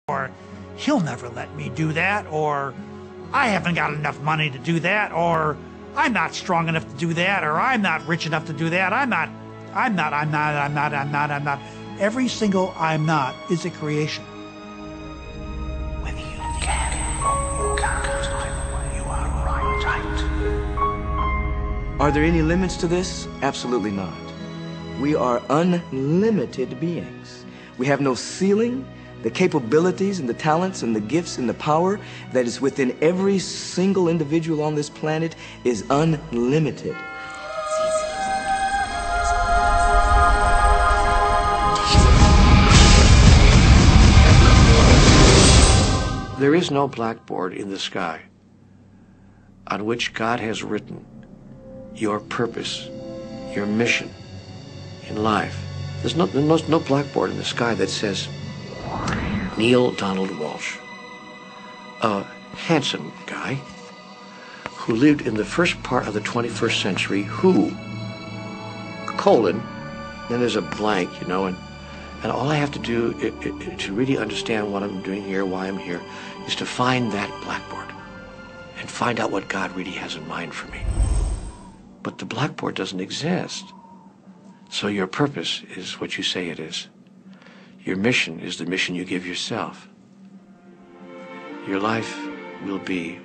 or he'll never let me do that, or I haven't got enough money to do that, or I'm not strong enough to do that, or I'm not rich enough to do that. I'm not. Every single I'm not is a creation. Whether you can or you can't, you are right. Are there any limits to this? Absolutely not. We are unlimited beings. We have no ceiling. The capabilities and the talents and the gifts and the power that is within every single individual on this planet is unlimited. There is no blackboard in the sky on which God has written your purpose, your mission in life. There's no blackboard in the sky that says, Neil Donald Walsh, a handsome guy who lived in the first part of the 21st century, who, then there's a blank, and all I have to do to really understand what I'm doing here, why I'm here, is to find that blackboard and find out what God really has in mind for me. But the blackboard doesn't exist. So your purpose is what you say it is. Your mission is the mission you give yourself. Your life will be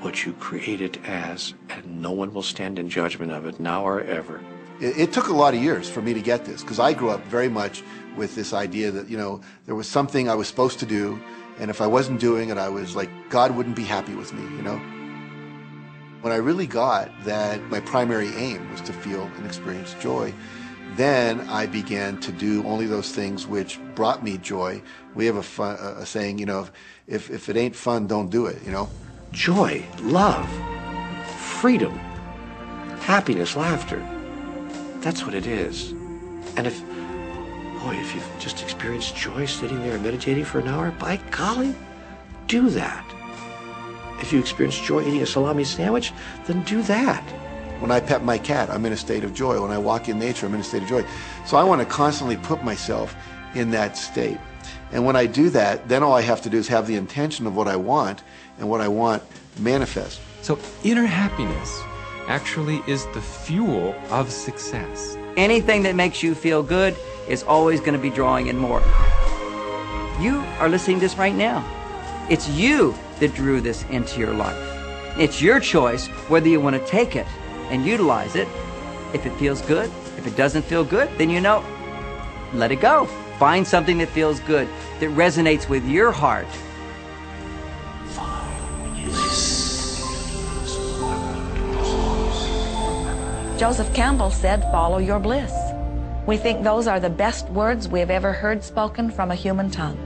what you create it as, and no one will stand in judgment of it now or ever. It took a lot of years for me to get this, because I grew up very much with this idea that, there was something I was supposed to do, and if I wasn't doing it, I was like, God wouldn't be happy with me, When I really got that my primary aim was to feel and experience joy, then I began to do only those things which brought me joy. We have a saying, if it ain't fun, don't do it, Joy, love, freedom, happiness, laughter. That's what it is. And if you've just experienced joy sitting there and meditating for an hour, by golly, do that. If you experience joy eating a salami sandwich, then do that. When I pet my cat, I'm in a state of joy. When I walk in nature, I'm in a state of joy. So I want to constantly put myself in that state. And when I do that, then all I have to do is have the intention of what I want, and what I want manifest. So inner happiness actually is the fuel of success. Anything that makes you feel good is always going to be drawing in more. You are listening to this right now. It's you that drew this into your life. It's your choice whether you want to take it and utilize it. If it feels good, if it doesn't feel good, then let it go. Find something that feels good, that resonates with your heart. Joseph Campbell said, "Follow your bliss." We think those are the best words we have ever heard spoken from a human tongue.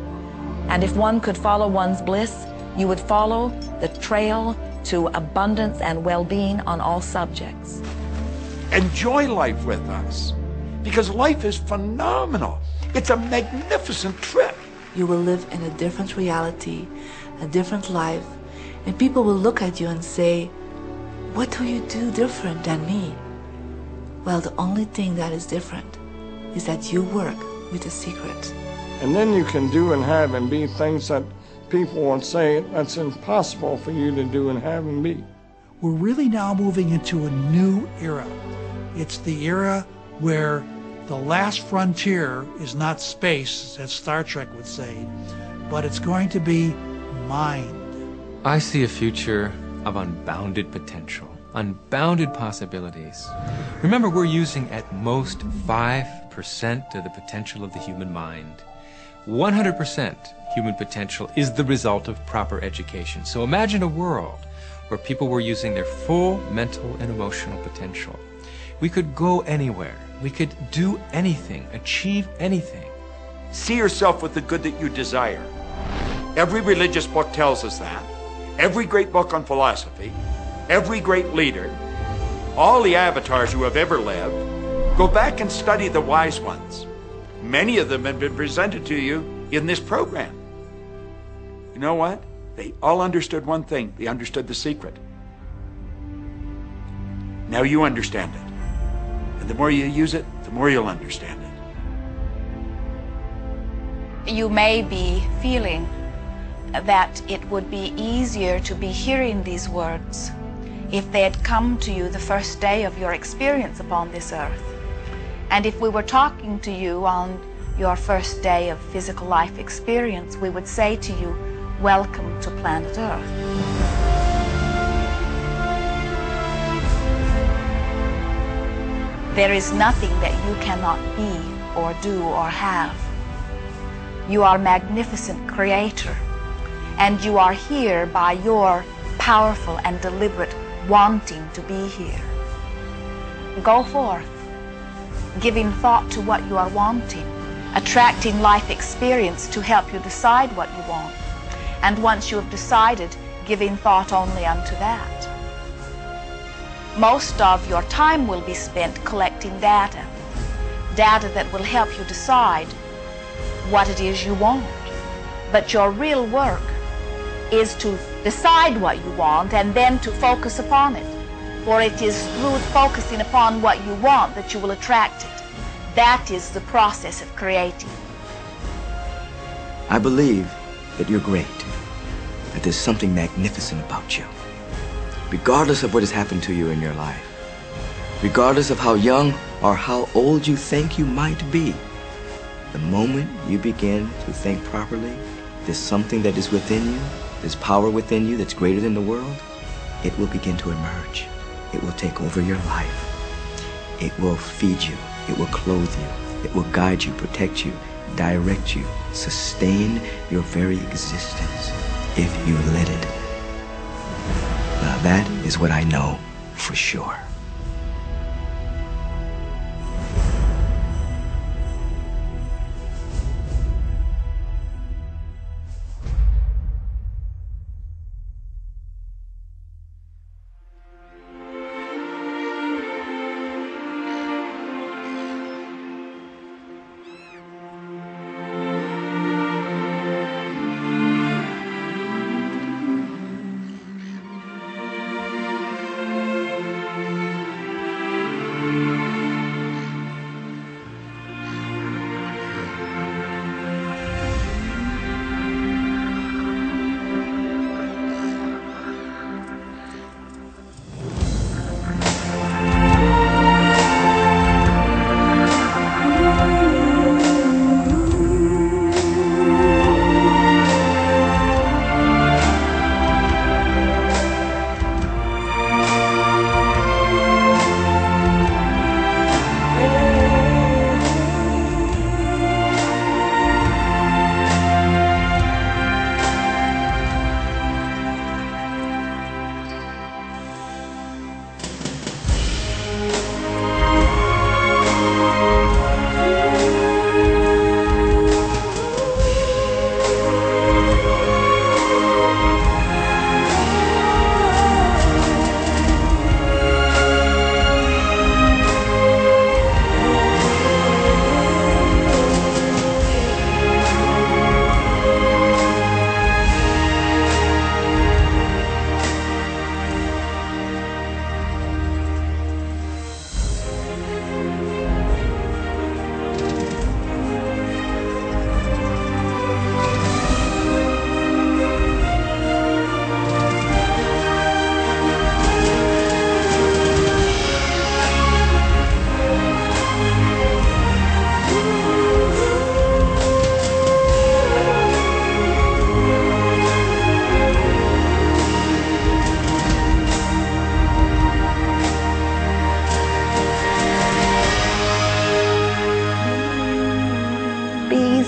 And if one could follow one's bliss, you would follow the trail to abundance and well-being on all subjects. Enjoy life with us, because life is phenomenal. It's a magnificent trip. You will live in a different reality, a different life, and people will look at you and say, "What do you do different than me?" Well, the only thing that is different is that you work with a secret. And then you can do and have and be things that people would say that's impossible for you to do and have and be. We're really now moving into a new era. It's the era where the last frontier is not space, as Star Trek would say, but it's going to be mind. I see a future of unbounded potential, unbounded possibilities. Remember, we're using at most 5% of the potential of the human mind. 100% human potential is the result of proper education. So imagine a world where people were using their full mental and emotional potential. We could go anywhere. We could do anything, achieve anything. See yourself with the good that you desire. Every religious book tells us that. Every great book on philosophy, every great leader, all the avatars who have ever lived. Go back and study the wise ones. Many of them have been presented to you in this program. You know what? They all understood one thing. They understood the secret. Now you understand it. And the more you use it, the more you'll understand it. You may be feeling that it would be easier to be hearing these words if they had come to you the first day of your experience upon this earth. And if we were talking to you on your first day of physical life experience, we would say to you, welcome to planet Earth. There is nothing that you cannot be or do or have. You are a magnificent creator, and you are here by your powerful and deliberate wanting to be here. Go forth, giving thought to what you are wanting, attracting life experience to help you decide what you want, and once you have decided, giving thought only unto that. Most of your time will be spent collecting data that will help you decide what it is you want. But your real work is to decide what you want and then to focus upon it. For it is through focusing upon what you want that you will attract it. That is the process of creating. I believe that you're great, that there's something magnificent about you. Regardless of what has happened to you in your life, regardless of how young or how old you think you might be, the moment you begin to think properly, there's something that is within you, there's power within you that's greater than the world, it will begin to emerge. It will take over your life. It will feed you. It will clothe you. It will guide you, protect you, direct you, sustain your very existence if you let it. Now that is what I know for sure.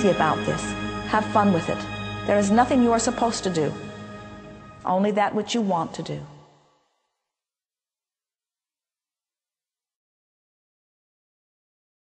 About this. Have fun with it. There is nothing you are supposed to do, only that which you want to do.